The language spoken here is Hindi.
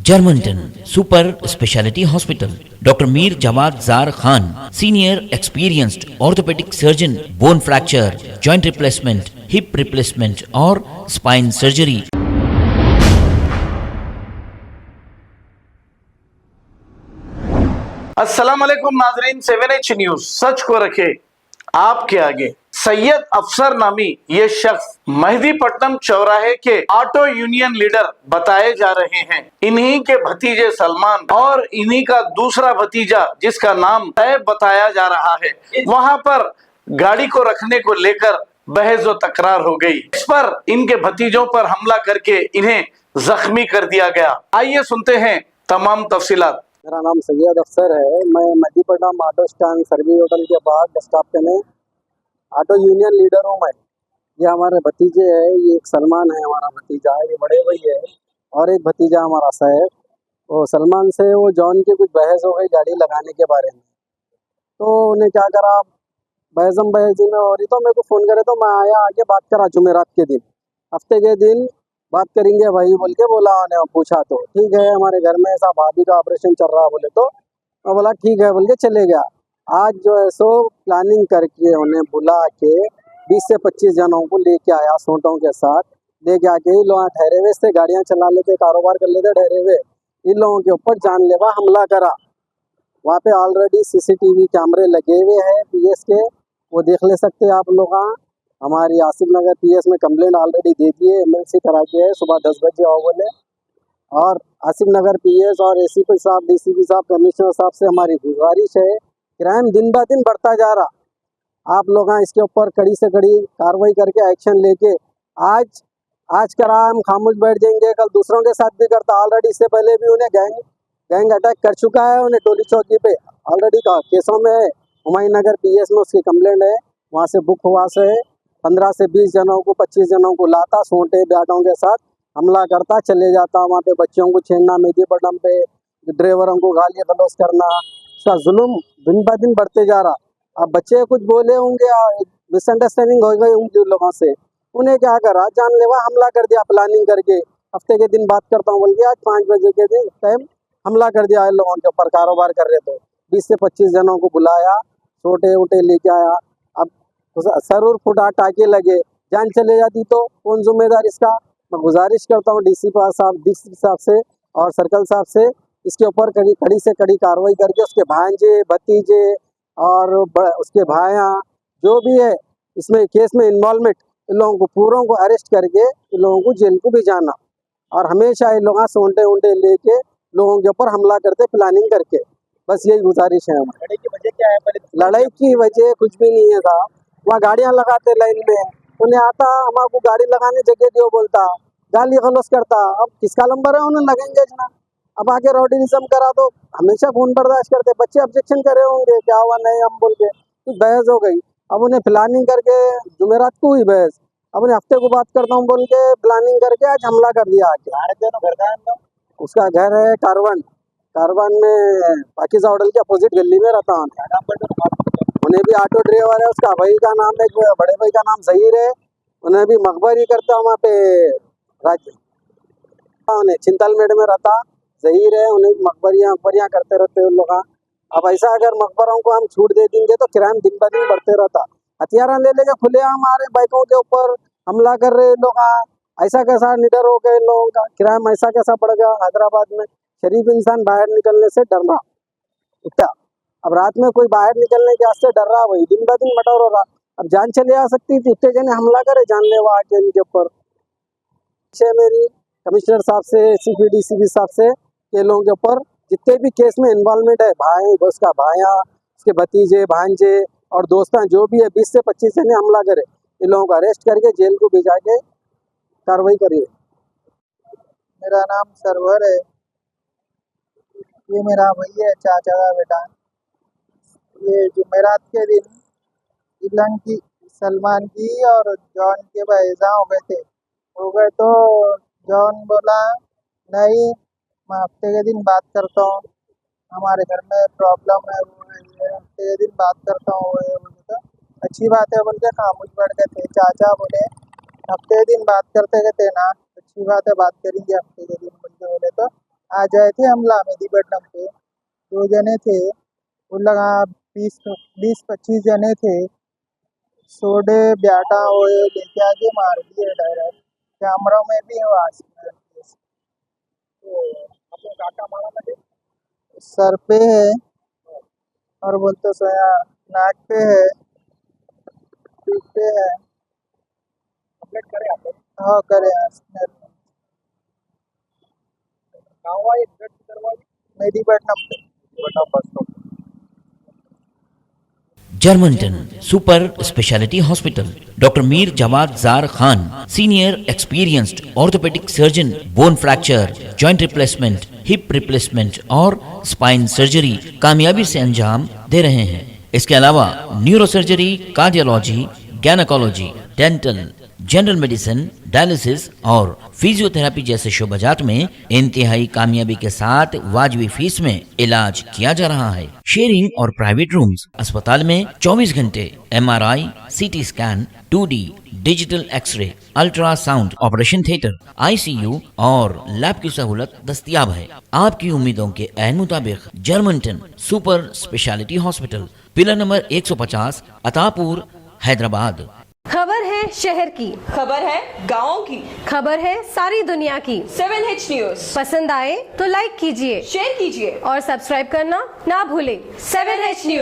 Germanton super speciality hospital, doctor Mir Jawad jar Khan, senior experienced orthopaedic surgeon, bone fracture, joint replacement, hip replacement और स्पाइन सर्जरी। अस्सलाम वालेकुम नाजरीन, 7H न्यूज सच को रखे आपके आगे। सैयद अफसर नामी ये शख्स मेहदीपट्टनम चौराहे के ऑटो यूनियन लीडर बताए जा रहे हैं। इन्हीं के भतीजे सलमान और इन्हीं का दूसरा भतीजा जिसका नाम तैब बताया जा रहा है, वहां पर गाड़ी को रखने को लेकर बहस व तकरार हो गई। इस पर इनके भतीजों पर हमला करके इन्हें जख्मी कर दिया गया। आइए सुनते हैं तमाम तफसीलात। मेरा नाम सैयद अफसर है। मैं Mehdipatnam auto stand service hotel के बाहर बस स्टॉप पे में ऑटो यूनियन लीडर हूँ मैं। ये हमारे भतीजे है, ये एक सलमान है हमारा भतीजा, ये बड़े भाई है, और एक भतीजा हमारा सैफ। वो सलमान से वो जॉन की कुछ बहस हो गई गाड़ी लगाने के बारे में, तो उन्हें क्या करा, बहस में हो रही, तो मेरे को फ़ोन करे तो मैं आया, आके बात करा जुमेरात के दिन, हफ्ते के दिन बात करेंगे भाई बोल के बोला। उन्हें पूछा तो ठीक है, हमारे घर में ऐसा भाभी का ऑपरेशन चल रहा बोले, तो मैं बोला ठीक है बोल के चले गया। आज जो है सो प्लानिंग करके उन्हें बुला के 20 से 25 जनों को लेके आया, सोटों के साथ लेके आके इन लोग ठहरे हुए से गाड़ियाँ चला लेते, कारोबार कर लेते ठहरे हुए, इन लोगों के ऊपर जानलेवा हमला करा। वहाँ पे ऑलरेडी CCTV कैमरे लगे हुए हैं PS के, वो देख ले सकते हैं आप लोग। हमारी आसिफ नगर PS में कंप्लेंट ऑलरेडी दे दी है, MLC करा के है, सुबह 10 बजे आओ बोले। और आसिफ नगर PS और ACP साहब, DCP साहब, कमिश्नर साहब से हमारी गुजारिश है, क्राइम दिन ब दिन बढ़ता जा रहा, आप लोग इसके ऊपर कड़ी से कड़ी कार्रवाई करके एक्शन लेके आज करा हम खामोश बैठ जाएंगे, कल दूसरों के साथ भी करता। ऑलरेडी इससे पहले भी उन्हें गैंग अटैक कर चुका है, उन्हें टोली चौकी पे ऑलरेडी केसों में है। हुमायूं नगर PS में उसकी कंप्लेंट है, वहाँ से बुक हुआ से 15 से 20 जनों को, 25 जनों को लाता, सोंटे बैटों के साथ हमला करता, चले जाता। वहाँ पे बच्चों को छेड़ना, मेहदीपट्टनम पे ड्राइवरों को गाली गलौज करना, इसका जुल्म दिन ब दिन बढ़ते जा रहा। अब बच्चे कुछ बोले होंगे, मिसअंडरस्टैंडिंग हो गई उनके लोगों से, उन्हें क्या करा, जानलेवा हमला कर दिया प्लानिंग करके। हफ्ते के दिन बात करता हूँ बोल के आज 5 बजे के दिन टाइम हमला कर दिया इन लोगों के ऊपर, कारोबार कर रहे। तो 20 से 25 जनों को बुलाया, छोटे उटे लेके आया। अब सर और फुटा टाके लगे, जान चले जाती तो कौन जिम्मेदार इसका। मैं गुजारिश करता हूँ DCP साहब से और सर्कल साहब से, इसके ऊपर कड़ी से कड़ी कार्रवाई करके उसके भांजे, भतीजे और उसके भाया जो भी है इसमें केस में इन्वॉल्वमेंट, इन लोगों को पूरों को अरेस्ट करके इन लोगों को जेल को भी जाना। और हमेशा इन लोग सोंटे उंटे लेके लोगों के ऊपर हमला करते प्लानिंग करके, बस यही गुजारिश है हमारी। लड़ाई की वजह क्या है? लड़ाई की वजह कुछ भी नहीं है साहब, वहाँ गाड़ियाँ लगाते लाइन में, उन्हें आता हमारे गाड़ी लगाने जगह दियो बोलता, गाली गलौज करता। अब किसका नंबर है, उन्हें लगेंगे ना। अब आके रॉडिज्म करा तो हमेशा खून बर्दाश्त करते, बच्चे ऑब्जेक्शन करे होंगे क्या हुआ नहीं हम बोल के, कुछ बहस हो गई। अब उन्हें प्लानिंग करके जुमेरात को हुई बहस, अब उन्हें हफ्ते को बात करता हूँ बोल के प्लानिंग करके आज हमला कर दिया आके। उसका घर है कारवान में, पाकिजा होटल के अपोजिट गली में रहता हूँ। उन्हें भी ऑटो ड्राइवर है, उसका भाई का नाम, एक बड़े भाई का नाम ज़हीर है, उन्हें भी मकबरी करता हूँ वहाँ पे उन्हें चिंतलमेड़ में रहता ज़हीर है, उन्हें मकबरियाँ करते रहते उन लोग। अब ऐसा अगर मकबरों को हम छूट दे देंगे तो क्राइम दिन ब दिन बढ़ते रहता। हथियार ले लेके खुले हमारे बाइकों के ऊपर हमला कर रहे लोग, ऐसा कैसा निडर हो गए लोगों का, क्राइम ऐसा कैसा बढ़ गया हैदराबाद में। शरीफ इंसान बाहर निकलने से डरना उठता, अब रात में कोई बाहर निकलने के वास्ते डर रहा, वही दिन ब दिन मटर हो रहा। अब जान चले आ सकती थी, इतने जने हमला करे जानलेवा आके इनके ऊपर। मेरी कमिश्नर साहब से, ACP DCP साहब से, के लोगों के ऊपर जितने भी केस में इन्वॉल्वमेंट है, भाई उसका भाया, उसके भतीजे भांजे और दोस्तां जो भी है, 20 से 25 जने हमला करे, इन लोगों को अरेस्ट करके जेल को भिजा के कार्रवाई करिए। मेरा नाम सरवर है, ये मेरा भाई है, चाचा का बेटा। ये जुमेरात के दिन इलन की, सलमान की और जॉन के बहसा हो गए तो जॉन बोला नहीं, मैं हफ्ते के दिन बात करता हूँ, हमारे घर में प्रॉब्लम है, वो है, ये हफ्ते के दिन बात करता हूँ, वो बोले तो अच्छी बात है बोल के खामोश बैठ गए थे। चाचा बोले हफ्ते के दिन बात करते गए थे ना, अच्छी बात है बात करेंगे हफ्ते के दिन बोल के बोले, तो आज आए थे हम मेहदीपट्टनम पे, 2 जने थे, वो लगा 20-25 जने थे, सोडे ब्याटा हुए लेके आके मार दिए डायरेक्ट, कैमरा में भी है आज। तो काटा मारा था, सर पे है और बोलते सोया, नाक पे है, पीठ पे है। कंप्लेंट करे आप? हाँ करे आज। मेहदीपट्टनम पे जर्मनटन super speciality hospital, doctor Mir Jawad jar Khan, senior experienced orthopaedic surgeon, bone fracture, joint replacement, hip replacement और स्पाइन सर्जरी कामयाबी से अंजाम दे रहे हैं। इसके अलावा neuro surgery, cardiology, gynaecology, dental, general medicine, dialysis और फिजियोथेरेपी जैसे शोबाजात में इंतहाई कामयाबी के साथ वाजबी फीस में इलाज किया जा रहा है। शेयरिंग और प्राइवेट रूम्स, अस्पताल में 24 घंटे MRI, CT scan, 2D digital x-ray, ultrasound, operation theatre, ICU और लैब की सहूलत दस्तयाब है। आपकी उम्मीदों के ऐन मुताबिक Germanton super speciality hospital, pillar number 150, Attapur, Hyderabad. खबर है शहर की, खबर है गाँव की, खबर है सारी दुनिया की। 7H न्यूज पसंद आए तो लाइक कीजिए, शेयर कीजिए और सब्सक्राइब करना ना भूलें। 7H news.